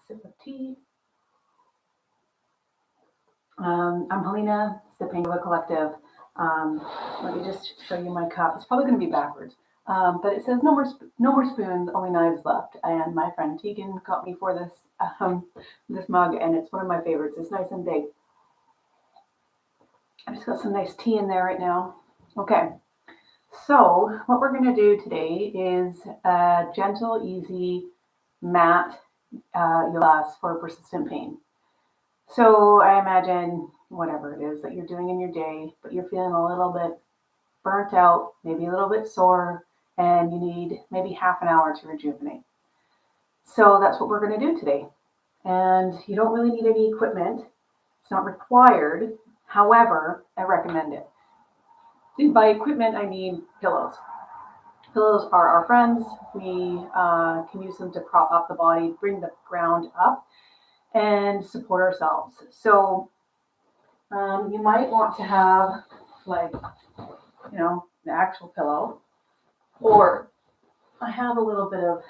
sip of tea. I'm Helena, it's the Pain Yoga Collective. Let me just show you my cup. It's probably going to be backwards, but it says no more spoons, only knives left. And my friend Tegan got me for this mug, and it's one of my favorites. It's nice and big. I just got some nice tea in there right now. Okay, so what we're going to do today is a gentle, easy mat yoga class for persistent pain. So I imagine whatever it is that you're doing in your day, but you're feeling a little bit burnt out, maybe a little bit sore, and you need maybe half an hour to rejuvenate. So that's what we're going to do today. And you don't really need any equipment. It's not required. However, I recommend it. By equipment, I mean pillows. Pillows are our friends. We can use them to prop up the body, bring the ground up, and support ourselves. So you might want to have the actual pillow, or I have a little bit of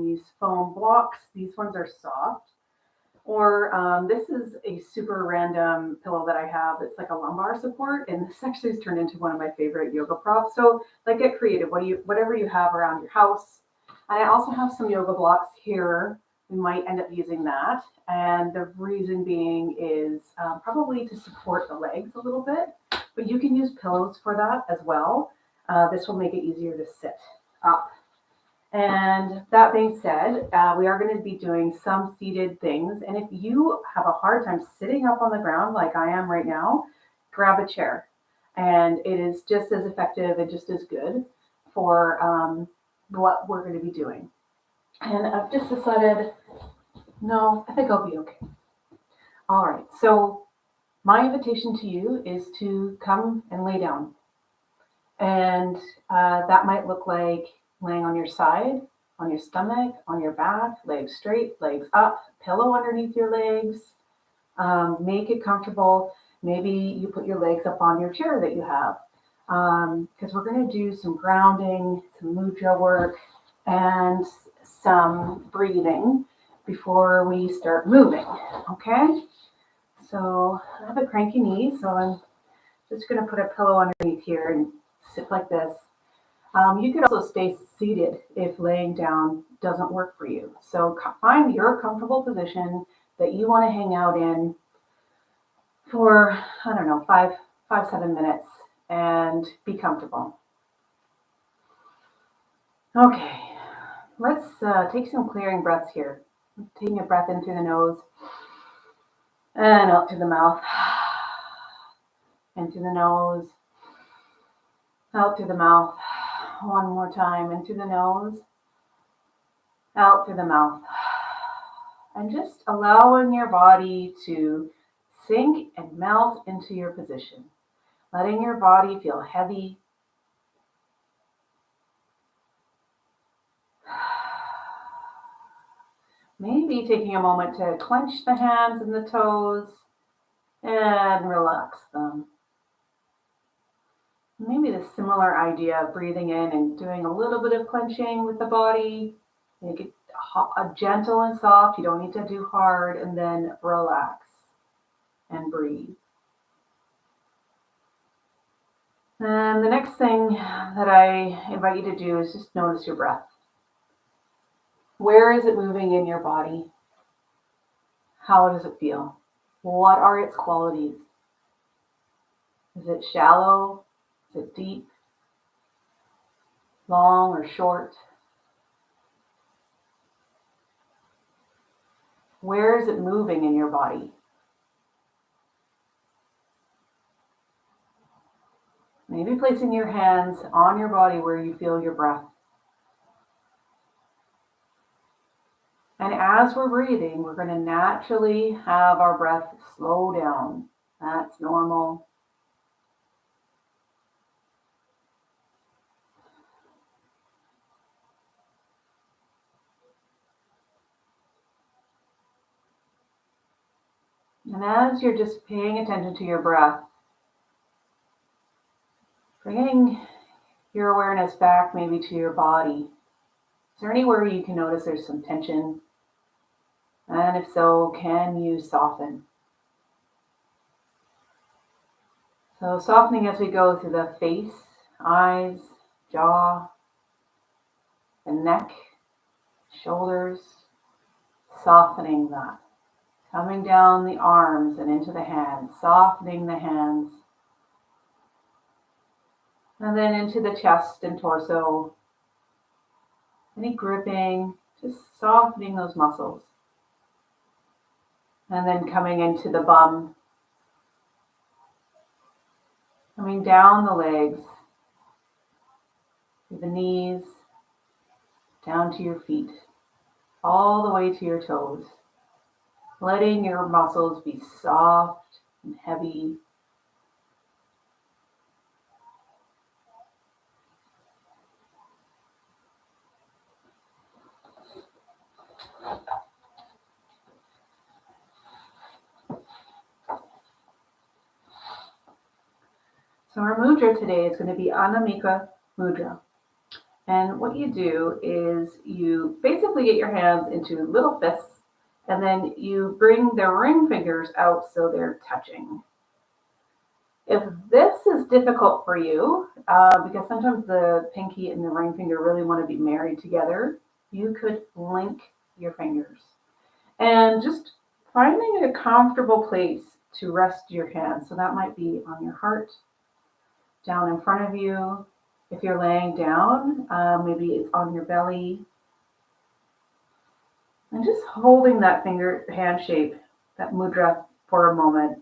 these foam blocks. These ones are soft. Or this is a super random pillow that I have. It's like a lumbar support, and this actually has turned into one of my favorite yoga props. So get creative. Whatever you have around your house. And I also have some yoga blocks here. We might end up using that. And the reason being is probably to support the legs a little bit. But you can use pillows for that as well. This will make it easier to sit up. And that being said, we are going to be doing some seated things. And if you have a hard time sitting up on the ground like I am right now, grab a chair. And it is just as effective and just as good for what we're going to be doing. And I've just decided, no, I think I'll be okay. All right, so my invitation to you is to come and lay down. And that might look like laying on your side, on your stomach, on your back, legs straight, legs up, pillow underneath your legs. Make it comfortable. Maybe you put your legs up on your chair that you have. Because we're going to do some grounding, some mudra work, and some breathing before we start moving. Okay? So I have a cranky knee, so I'm just going to put a pillow underneath here and sit like this. You could also stay seated if laying down doesn't work for you. So find your comfortable position that you want to hang out in for, 5-7 minutes and be comfortable. Okay, let's take some clearing breaths here. Taking a breath in through the nose and out through the mouth. In through the nose, out through the mouth. One more time, in through the nose, out through the mouth. And just allowing your body to sink and melt into your position. Letting your body feel heavy. Maybe taking a moment to clench the hands and the toes and relax them. Maybe the similar idea of breathing in and doing a little bit of clenching with the body. Make it gentle and soft. You don't need to do hard. And then relax and breathe. And the next thing that I invite you to do is just notice your breath. Where is it moving in your body? How does it feel? What are its qualities? Is it shallow? Is it deep? Long or short? Where is it moving in your body? Maybe placing your hands on your body where you feel your breath. And as we're breathing, we're going to naturally have our breath slow down. That's normal. And as you're just paying attention to your breath, bringing your awareness back maybe to your body. Is there anywhere you can notice there's some tension? And if so, can you soften? So softening as we go through the face, eyes, jaw, the neck, shoulders, softening that. Coming down the arms and into the hands, softening the hands. And then into the chest and torso. Any gripping, just softening those muscles. And then coming into the bum. Coming down the legs, to the knees, down to your feet, all the way to your toes. Letting your muscles be soft and heavy. So our mudra today is going to be Anamika Mudra. And what you do is you basically get your hands into little fists, and then you bring the ring fingers out so they're touching. If this is difficult for you, because sometimes the pinky and the ring finger really want to be married together, you could link your fingers. And just finding a comfortable place to rest your hands. So that might be on your heart, down in front of you. If you're laying down, maybe it's on your belly. And just holding that hand shape, that mudra, for a moment.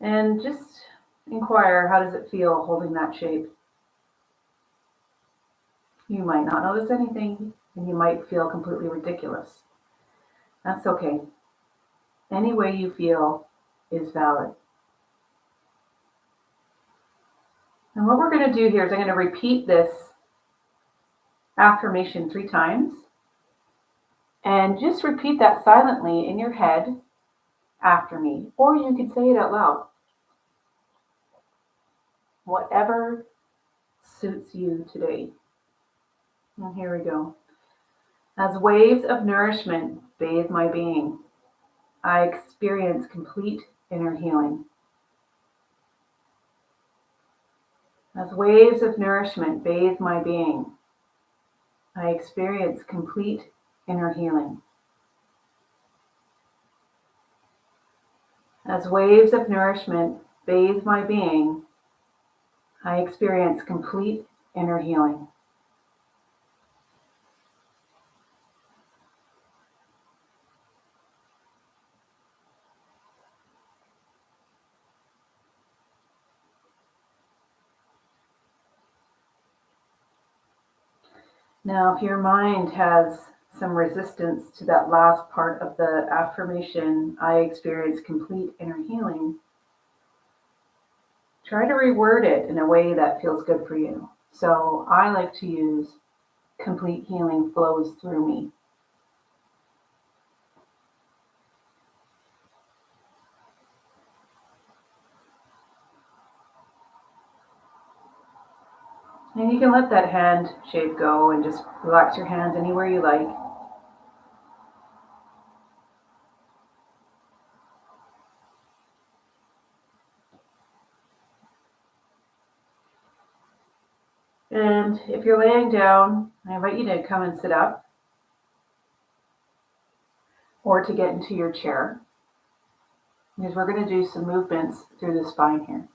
And just inquire, how does it feel holding that shape? You might not notice anything, and you might feel completely ridiculous. That's okay. Any way you feel is valid. And what we're going to do here is I'm going to repeat this affirmation 3 times. And just repeat that silently in your head after me. Or you could say it out loud. Whatever suits you today. And here we go. As waves of nourishment bathe my being, I experience complete inner healing. As waves of nourishment bathe my being, I experience complete inner healing. As waves of nourishment bathe my being, I experience complete inner healing. Now, if your mind has some resistance to that last part of the affirmation, I experience complete inner healing, try to reword it in a way that feels good for you. So I like to use complete healing flows through me. And you can let that hand shape go and just relax your hands anywhere you like. And if you're laying down, I invite you to come and sit up or to get into your chair, because we're going to do some movements through the spine here.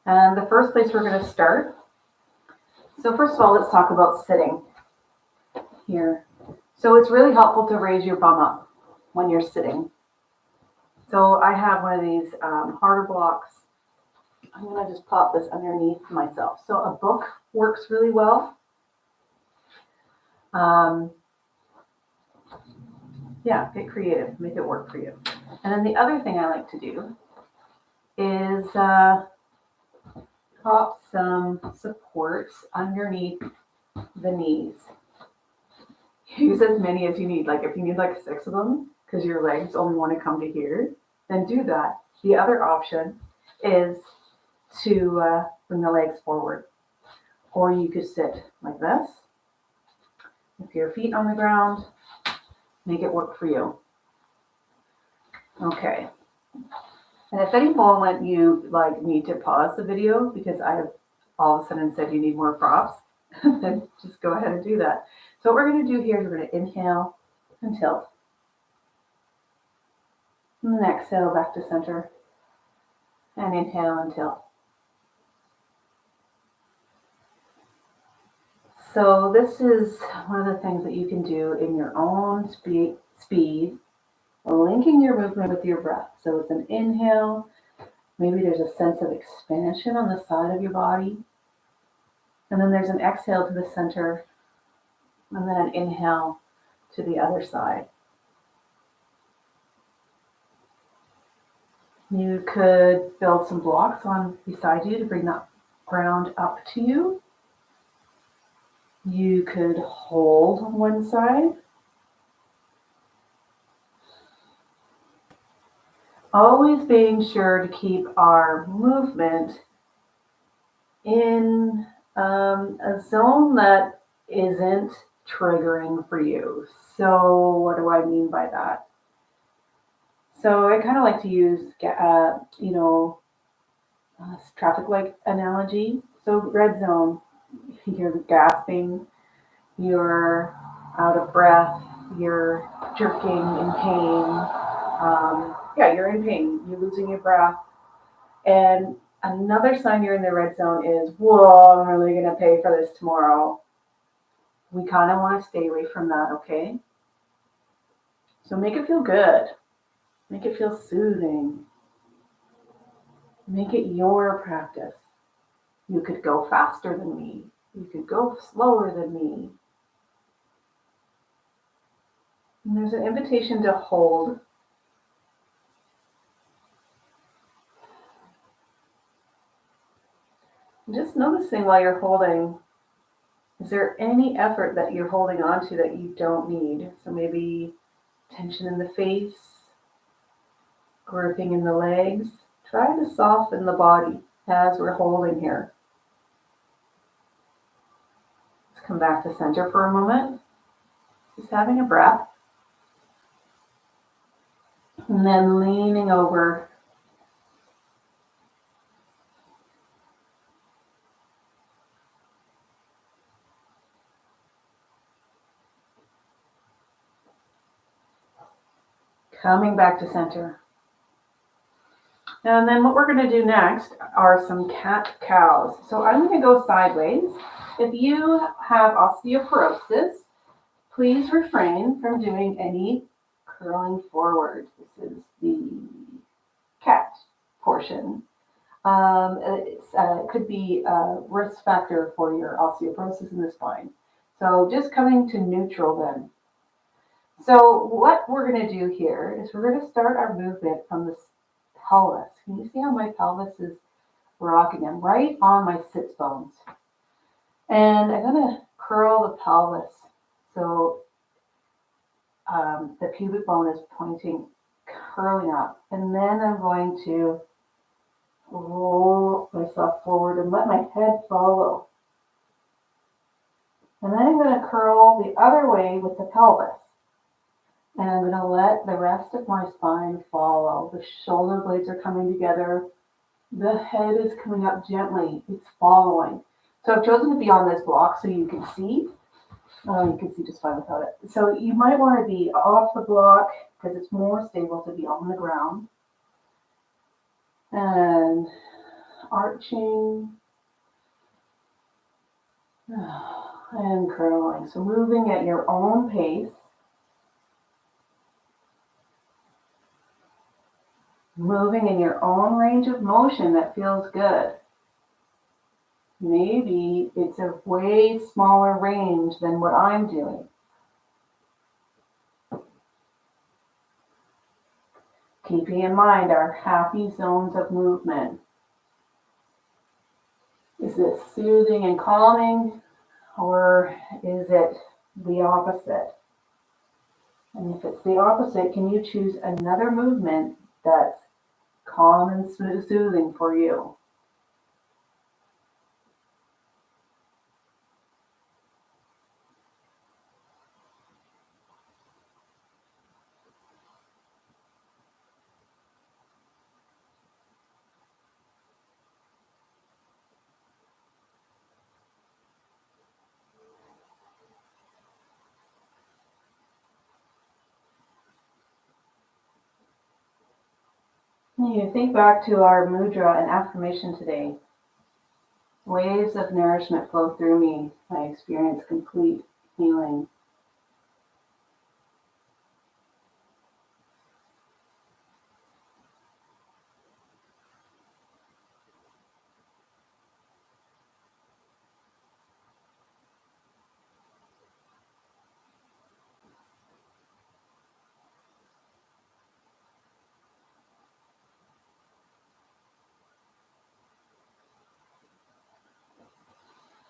And the first place we're going to start, so first of all, let's talk about sitting here. So it's really helpful to raise your bum up when you're sitting. So I have one of these harder blocks. I'm going to just pop this underneath myself. So a book works really well. Yeah, get creative, make it work for you. And then the other thing I like to do is pop some supports underneath the knees. Use as many as you need. Like if you need like 6 of them because your legs only want to come to here, then do that. The other option is to bring the legs forward. Or you could sit like this. If If your feet on the ground, make it work for you. Okay. And if any moment you need to pause the video because I have all of a sudden said you need more props, then just go ahead and do that. So what we're going to do here is we're going to inhale and tilt. And then exhale back to center. And inhale and tilt. So this is one of the things that you can do in your own speed, linking your movement with your breath. So it's an inhale. Maybe there's a sense of expansion on the side of your body. And then there's an exhale to the center. And then an inhale to the other side. You could build some blocks on beside you to bring that ground up to you. You could hold on one side. Always being sure to keep our movement in a zone that isn't triggering for you. So what do I mean by that? So I kind of like to use, traffic light analogy. So red zone, you're gasping, you're out of breath, you're jerking in pain. You're in pain, you're losing your breath. And another sign you're in the red zone is, whoa, I'm really going to pay for this tomorrow. We kind of want to stay away from that, okay? So make it feel good. Make it feel soothing. Make it your practice. You could go faster than me. You could go slower than me. And there's an invitation to hold. Just noticing while you're holding, is there any effort that you're holding on to that you don't need? So maybe tension in the face, gripping in the legs. Try to soften the body as we're holding here. Let's come back to center for a moment. Just having a breath. And then leaning over. Coming back to center. And then what we're going to do next are some cat-cows. So I'm going to go sideways. If you have osteoporosis, please refrain from doing any curling forward. This is the cat portion. It could be a risk factor for your osteoporosis in the spine. So just coming to neutral then. So what we're going to do here is we're going to start our movement from the pelvis. Can you see how my pelvis is rocking? I'm right on my sits bones. And I'm going to curl the pelvis. So the pubic bone is pointing, curling up. And then I'm going to roll myself forward and let my head follow. And then I'm going to curl the other way with the pelvis. And I'm going to let the rest of my spine follow. The shoulder blades are coming together. The head is coming up gently. It's following. So I've chosen to be on this block so you can see. You can see just fine without it. So you might want to be off the block because it's more stable to be on the ground. And arching. And curling. So moving at your own pace. Moving in your own range of motion that feels good. Maybe it's a way smaller range than what I'm doing. Keeping in mind our happy zones of movement. Is this soothing and calming, or is it the opposite? And if it's the opposite, can you choose another movement that's calm and soothing for you? You think back to our mudra and affirmation today. Waves of nourishment flow through me. I experience complete healing.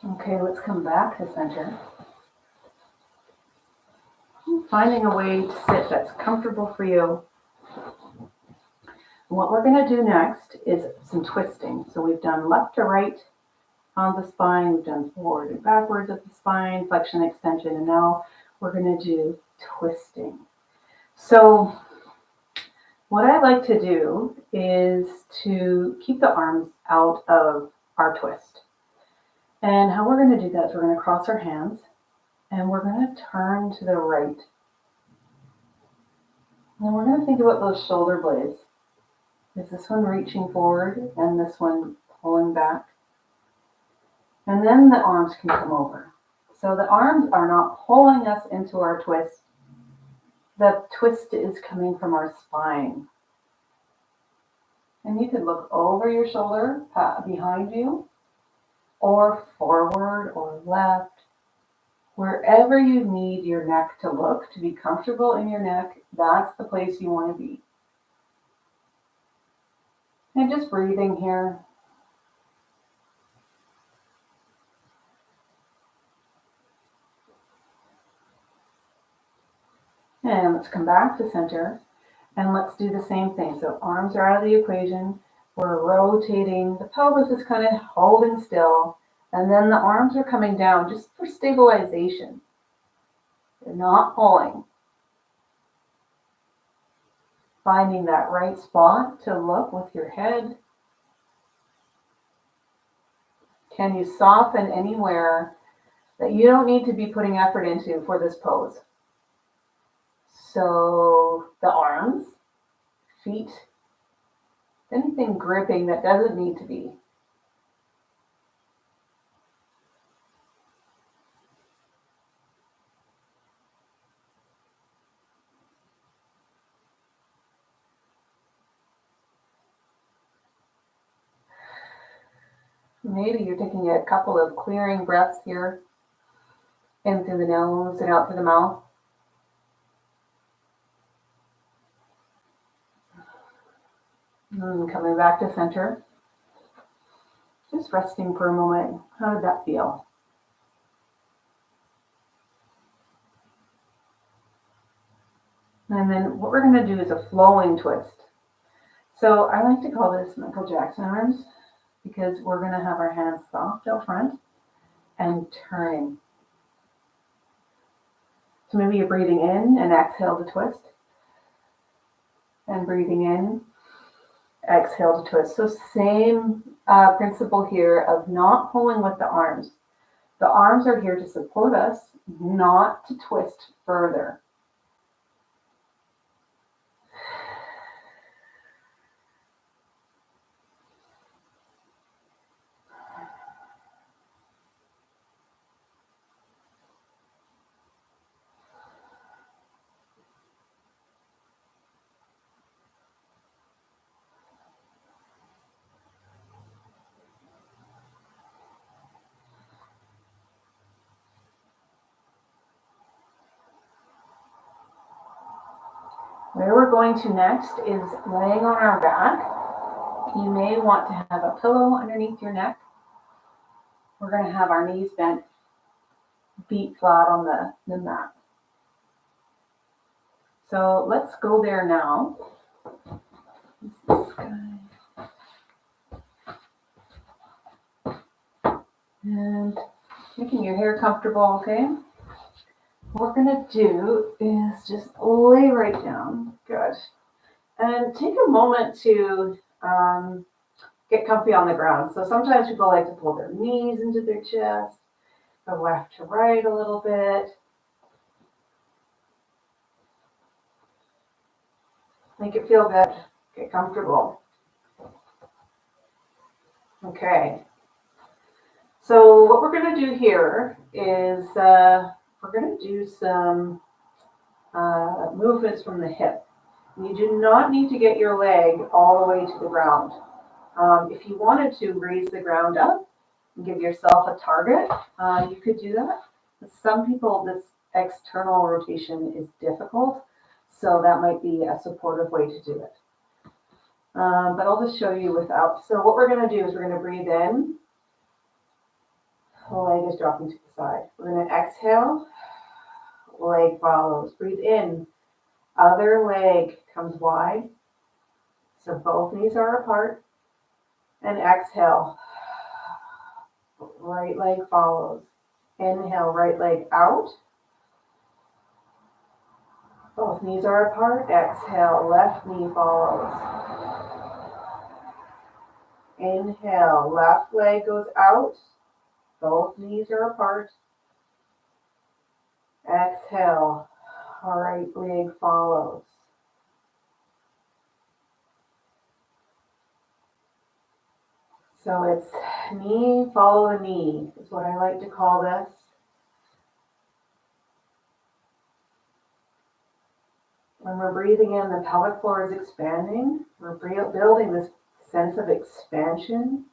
Okay, let's come back to center. Finding a way to sit that's comfortable for you. And what we're going to do next is some twisting. So we've done left to right on the spine, we've done forward and backwards of the spine, flexion, extension, and now we're going to do twisting. So what I like to do is to keep the arms out of our twist. And how we're going to do that is we're going to cross our hands and we're going to turn to the right. And we're going to think about those shoulder blades. Is this one reaching forward and this one pulling back? And then the arms can come over. So the arms are not pulling us into our twist. The twist is coming from our spine. And you could look over your shoulder, behind you, or forward or left. Wherever you need your neck to look, to be comfortable in your neck, that's the place you want to be. And just breathing here. And let's come back to center and let's do the same thing. So arms are out of the equation. We're rotating. The pelvis is kind of holding still. And then the arms are coming down just for stabilization. They're not pulling. Finding that right spot to look with your head. Can you soften anywhere that you don't need to be putting effort into for this pose? So the arms, feet, anything gripping that doesn't need to be. Maybe you're taking a couple of clearing breaths here, in through the nose and out through the mouth. And coming back to center. Just resting for a moment. How did that feel? And then what we're going to do is a flowing twist. So I like to call this Michael Jackson arms because we're going to have our hands soft out front and turning. So maybe you're breathing in and exhale to twist. And breathing in, exhale to twist. So same principle here of not pulling with the arms. The arms are here to support us, not to twist further. Where we're going to next is laying on our back. You may want to have a pillow underneath your neck. We're going to have our knees bent, feet flat on the mat. So let's go there now. And making your hair comfortable, okay? What we're going to do is just lay right down. Good. And take a moment to get comfy on the ground. So sometimes people like to pull their knees into their chest, go left to right a little bit. Make it feel good. Get comfortable. Okay. So what we're going to do here is we're going to do some movements from the hip. You do not need to get your leg all the way to the ground. If you wanted to raise the ground up and give yourself a target, you could do that. But some people, this external rotation is difficult, so that might be a supportive way to do it. But I'll just show you without. So what we're going to do is we're going to breathe in. The leg is dropping to the side. We're going to exhale. Leg follows. Breathe in. Other leg comes wide. So both knees are apart. And exhale. Right leg follows. Inhale, right leg out. Both knees are apart. Exhale, left knee follows. Inhale, left leg goes out. Both knees are apart. Exhale, right leg follows. So it's knee, follow the knee, is what I like to call this. When we're breathing in, the pelvic floor is expanding. We're building this sense of expansion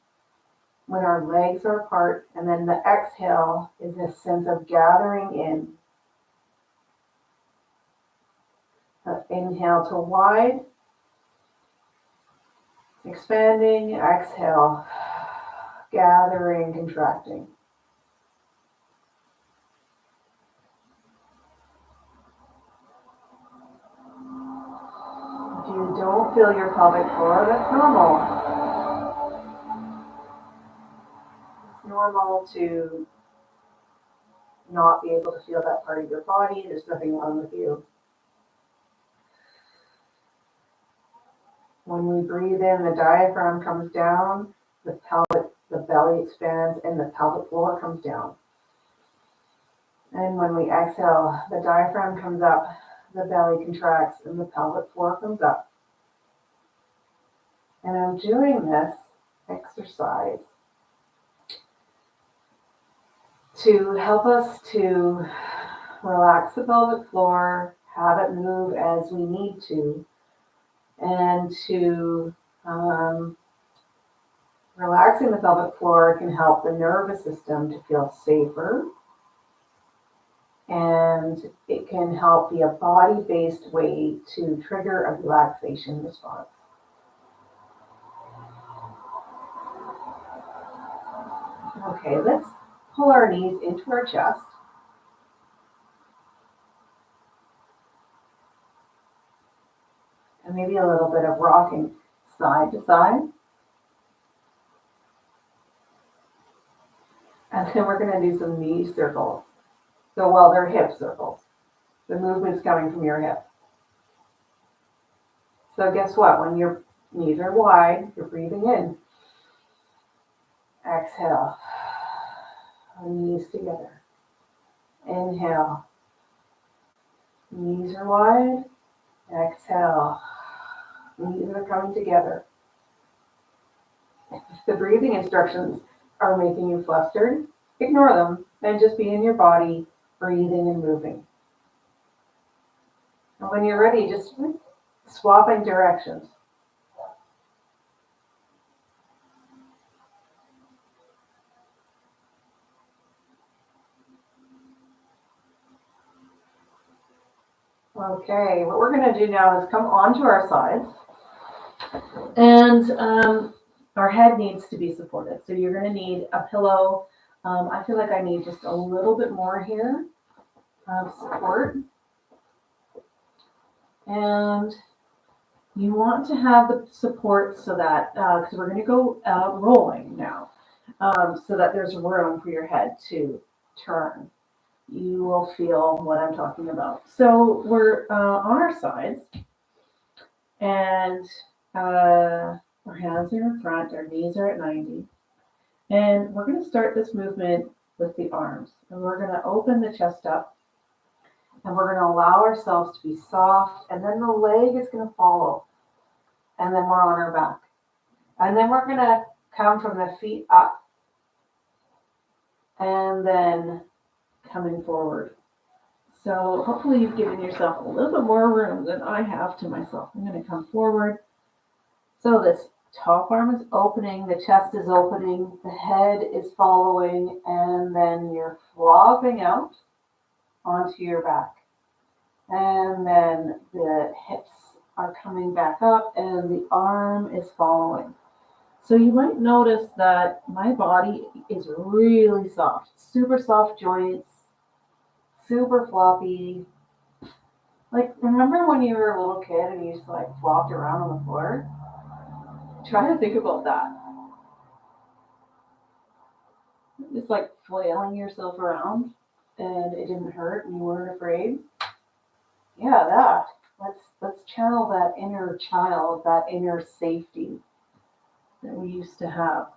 when our legs are apart, and then the exhale is this sense of gathering in. Inhale to wide, expanding, exhale, gathering, contracting. If you don't feel your pelvic floor, that's normal. It's normal to not be able to feel that part of your body. There's nothing wrong with you. When we breathe in, the diaphragm comes down, the belly expands, and the pelvic floor comes down. And when we exhale, the diaphragm comes up, the belly contracts, and the pelvic floor comes up. And I'm doing this exercise to help us to relax the pelvic floor, have it move as we need to, and to relaxing the pelvic floor can help the nervous system to feel safer, and it can help be a body-based way to trigger a relaxation response. Okay, let's pull our knees into our chest. And maybe a little bit of rocking side to side. And then we're going to do some knee circles. So, well, they're hip circles. The movement's coming from your hip. So guess what? When your knees are wide, you're breathing in. Exhale. Knees together. Inhale. Knees are wide. Exhale. Knees are coming together. If the breathing instructions are making you flustered, ignore them and just be in your body, breathing and moving. And when you're ready, just swapping directions. Okay, what we're going to do now is come onto our sides, and our head needs to be supported. So you're going to need a pillow. I feel like I need just a little bit more here of support. And you want to have the support so that, because we're going to go rolling now, so that there's room for your head to turn. You will feel what I'm talking about. So we're on our sides, and our hands are in front, our knees are at 90. And we're going to start this movement with the arms. And we're going to open the chest up, and we're going to allow ourselves to be soft, and then the leg is going to follow. and then we're on our back. And then we're gonna come from the feet up and then coming forward. So hopefully you've given yourself a little bit more room than I have to myself. I'm gonna come forward. So this top arm is opening, the chest is opening, the head is following, and then you're flopping out onto your back. And then the hips are coming back up and the arm is following. So you might notice that my body is really soft, super soft joints, super floppy. Like, remember when you were a little kid and you just like flopped around on the floor? Try to think about that. Just like flailing yourself around and it didn't hurt and you weren't afraid. Yeah, that. Let's channel that inner child, that inner safety that we used to have.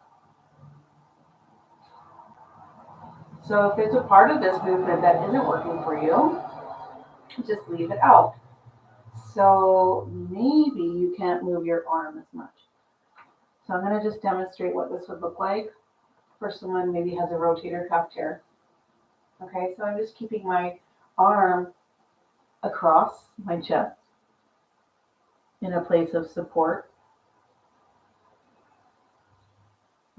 So if there's a part of this movement that isn't working for you, just leave it out. So maybe you can't move your arm as much. So I'm going to just demonstrate what this would look like for someone maybe has a rotator cuff tear. Okay, so I'm just keeping my arm across my chest in a place of support.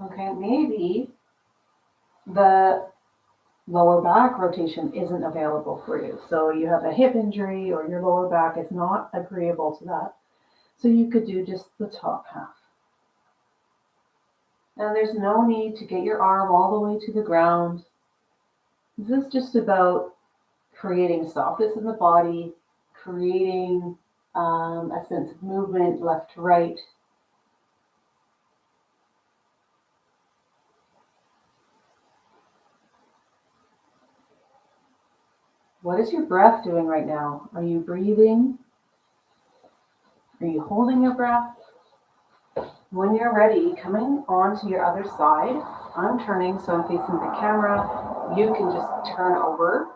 Okay, maybe the lower back rotation isn't available for you. So you have a hip injury or your lower back is not agreeable to that. So you could do just the top half. And there's no need to get your arm all the way to the ground. This is just about creating softness in the body, creating a sense of movement left to right. What is your breath doing right now? Are you breathing? Are you holding your breath? When you're ready, coming onto your other side, I'm turning so I'm facing the camera. You can just turn over.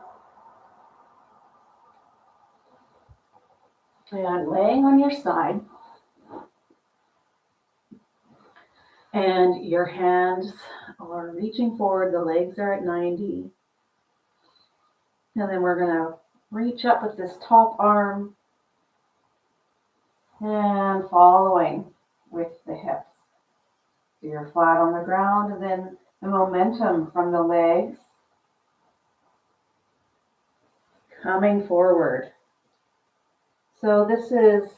And laying on your side. And your hands are reaching forward, the legs are at 90. And then we're going to reach up with this top arm and following with the hips. So you're flat on the ground, and then the momentum from the legs coming forward. So this is,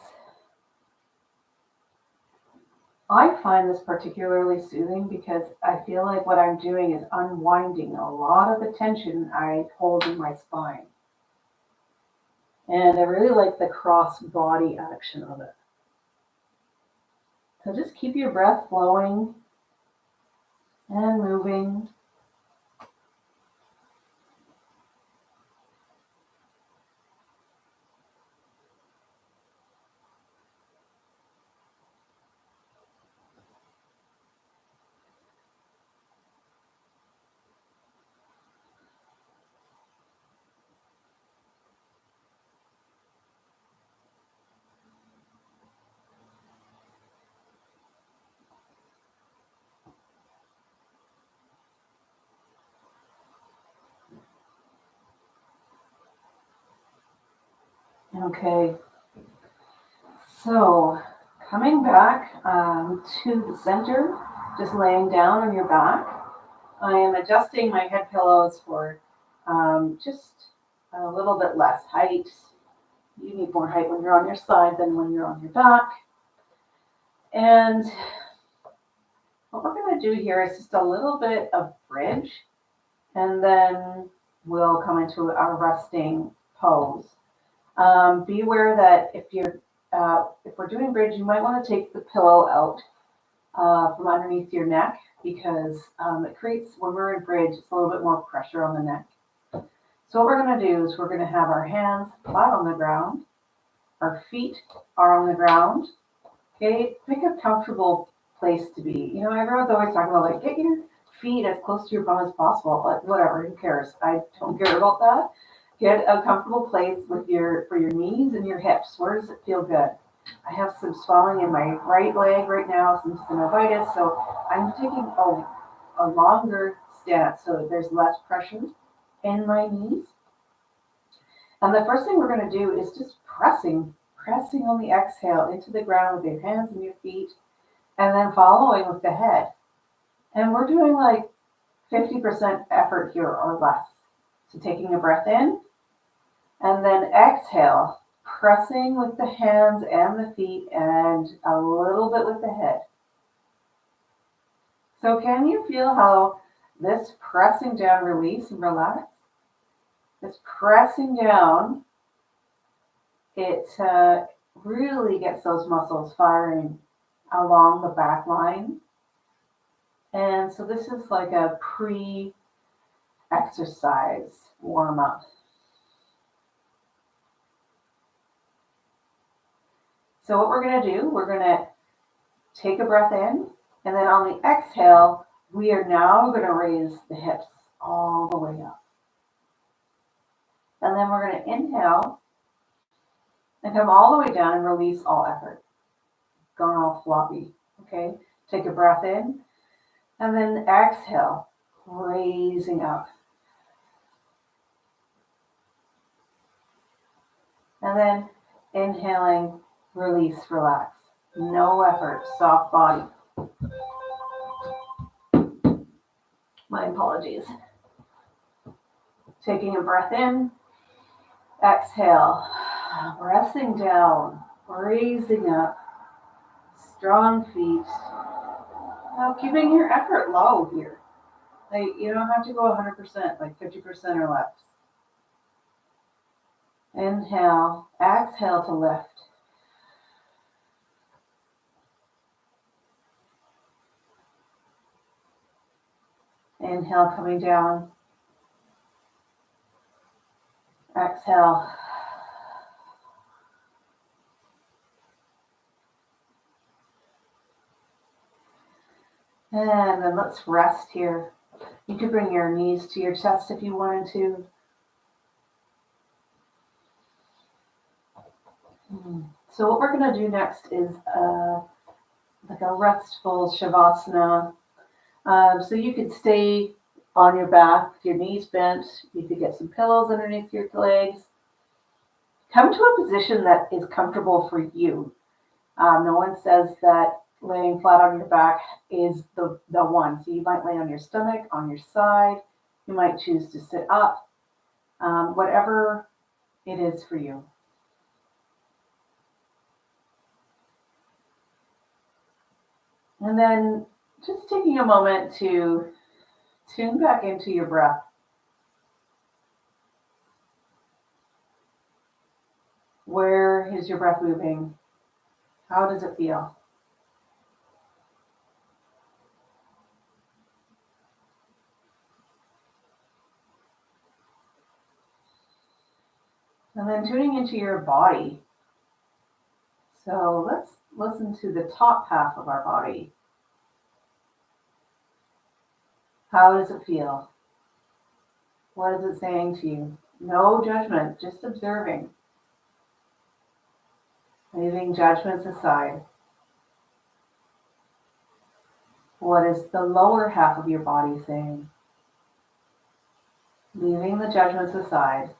I find this particularly soothing because I feel like what I'm doing is unwinding a lot of the tension I hold in my spine. And I really like the cross body action of it. So just keep your breath flowing and moving. Okay, so coming back to the center, just laying down on your back. I am adjusting my head pillows for just a little bit less height. You need more height when you're on your side than when you're on your back. And what we're going to do here is just a little bit of bridge, and then we'll come into our resting pose. Be aware that if we're doing bridge, you might want to take the pillow out from underneath your neck because it creates, when we're in bridge, it's a little bit more pressure on the neck. So what we're going to do is we're going to have our hands flat on the ground. Our feet are on the ground. Okay, pick a comfortable place to be. You know, everyone's always talking about like, get your feet as close to your bum as possible. But whatever, who cares? I don't care about that. Get a comfortable place with for your knees and your hips. Where does it feel good? I have some swelling in my right leg right now, some synovitis, so I'm taking a longer stance so that there's less pressure in my knees. And the first thing we're going to do is just pressing on the exhale into the ground with your hands and your feet, and then following with the head. And we're doing like 50% effort here or less. So taking a breath in, and then exhale, pressing with the hands and the feet and a little bit with the head. So can you feel how this pressing down, release and relax? This pressing down, it really gets those muscles firing along the back line. And so this is like a pre-exercise warm-up. So what we're going to do, we're going to take a breath in, and then on the exhale, we are now going to raise the hips all the way up. And then we're going to inhale and come all the way down and release all effort. Going all floppy, okay? Take a breath in, and then exhale, raising up. And then inhaling, release, relax. No effort, soft body. My apologies. Taking a breath in, exhale, pressing down, raising up, strong feet. Now keeping your effort low here. Like you don't have to go 100%, like 50% or less. Inhale, exhale to lift. Inhale, coming down. Exhale. And then let's rest here. You could bring your knees to your chest if you wanted to. So what we're going to do next is like a restful Shavasana. So you could stay on your back with your knees bent. You could get some pillows underneath your legs. Come to a position that is comfortable for you. No one says that laying flat on your back is the one. So you might lay on your stomach, on your side. You might choose to sit up. Whatever it is for you. And then just taking a moment to tune back into your breath. Where is your breath moving? How does it feel? And then tuning into your body. So let's listen to the top half of our body. How does it feel? What is it saying to you? No judgment, just observing. Leaving judgments aside. What is the lower half of your body saying? Leaving the judgments aside.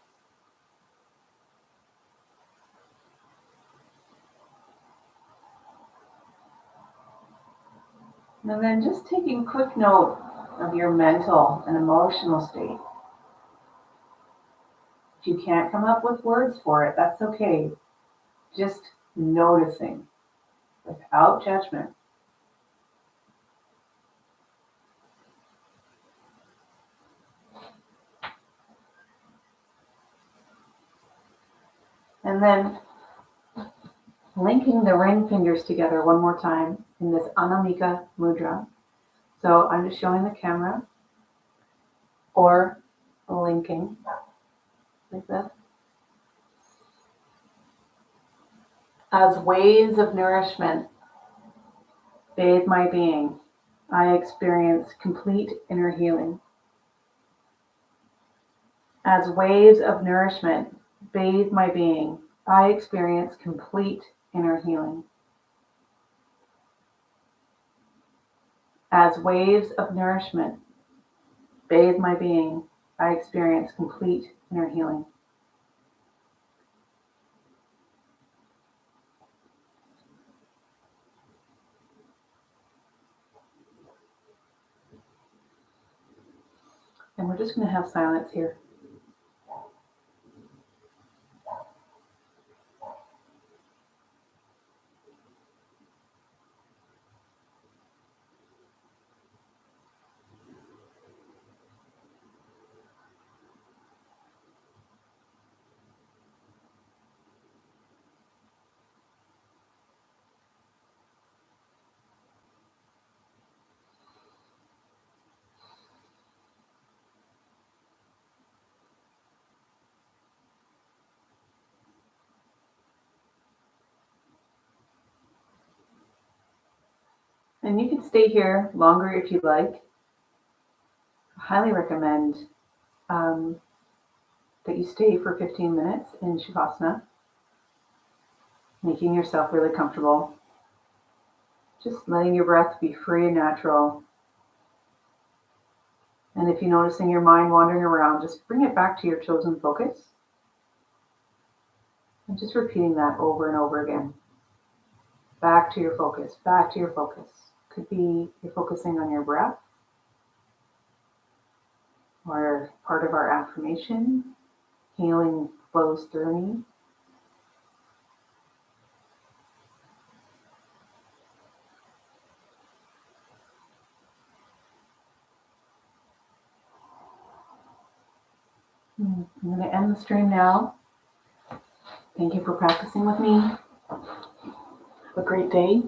And then just taking quick note of your mental and emotional state. If you can't come up with words for it, that's okay. Just noticing without judgment. And then linking the ring fingers together one more time in this Anamika Mudra. So I'm just showing the camera or linking like this. As waves of nourishment bathe my being, I experience complete inner healing. As waves of nourishment bathe my being, I experience complete inner healing. As waves of nourishment bathe my being, I experience complete inner healing. And we're just going to have silence here. And you can stay here longer if you like. I highly recommend that you stay for 15 minutes in Shavasana, making yourself really comfortable. Just letting your breath be free and natural. And if you're noticing your mind wandering around, just bring it back to your chosen focus. And just repeating that over and over again. Back to your focus, back to your focus. Could be you're focusing on your breath, or part of our affirmation, healing flows through me. I'm going to end the stream now. Thank you for practicing with me. Have a great day.